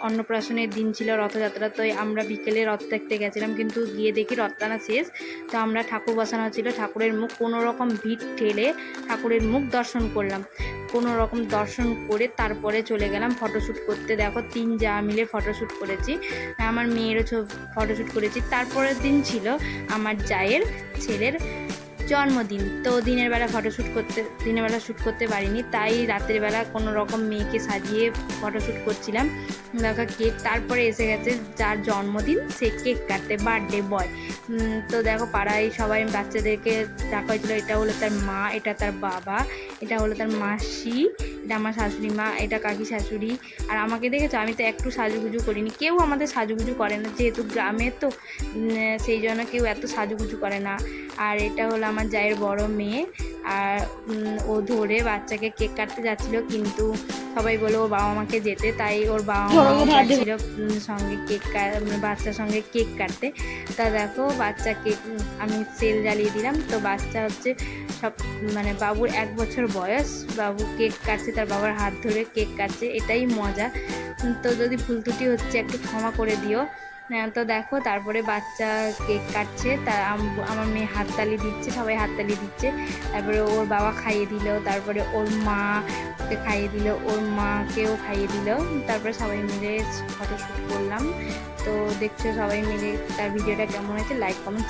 অন্নপ্রাশনের দিন ছিল, রথযাত্রা। তো আমরা বিকেলে রথ দেখতে গেছিলাম, কিন্তু গিয়ে দেখি রথ টানা শেষ। তো আমরা ঠাকুর বসানো ছিল, ঠাকুরের মুখ কোনো রকম ভিড় ঠেলে ঠাকুরের মুখ দর্শন করলাম। কোনো রকম দর্শন করে তারপরে চলে গেলাম ফটোশ্যুট করতে। দেখো 3 যা মিলে ফটোশ্যুট করেছি, আমার মেয়েরও ফটোশ্যুট করেছি। তারপরের দিন ছিল আমার জায়ের ছেলের জন্মদিন। তো দিনের বেলা শ্যুট করতে পারিনি, তাই রাতের বেলা কোনো রকম মেয়েকে সাজিয়ে ফটোশ্যুট করছিলাম। দেখা কেক, তারপরে এসে গেছে যার জন্মদিন সে কেক কাটতে, বার্থডে বয়। তো দেখো পাড়ায় সবাই বাচ্চাদেরকে ডাকা হয়েছিলো। এটা হলো তার মা, এটা তার বাবা, এটা হলো তার মাসি, এটা আমার শাশুড়ি মা, এটা কাকি শাশুড়ি। আর আমাকে দেখেছো, আমি তো একটু সাজুগুজু করিনি। কেউ আমাদের সাজুগুজু করে না, যেহেতু গ্রামে তো সেই জন্য কেউ এত সাজুগুজু করে না। আর এটা হলো আমার জায়ের বড় মেয়ে, আর ও ধরে বাচ্চাকে কেক কাটতে যাচ্ছিল, কিন্তু সবাই বলে ওর বাবা মাকে যেতে, তাই ওর বাবা মা যাচ্ছিল সঙ্গে বাচ্চার সঙ্গে কেক কাটতে। তা দেখো বাচ্চা কেক আমি সেল জ্বালিয়ে দিলাম। তো বাচ্চা হচ্ছে সব বাবুর 1 বছর বয়স, বাবু কেক কাটছে, তার বাবার হাত ধরে কেক কাটছে, এটাই মজা। তো যদি ভুল ত্রুটি হচ্ছে একটু ক্ষমা করে দিও। তো দেখো তারপরে বাচ্চা কেক কাটছে, তা আমার মেয়ে হাততালি দিচ্ছে, সবাই হাততালি দিচ্ছে। তারপরে ওর বাবা খাইয়ে দিল, তারপরে ওর মা ওকে খাইয়ে দিল, ওর মাকেও খাইয়ে দিল। তারপরে সবাই মিলে ফটোশ্যুট করলাম। তো দেখছো সবাই মিলে, তার ভিডিওটা কেমন হয়েছে লাইক কমেন্ট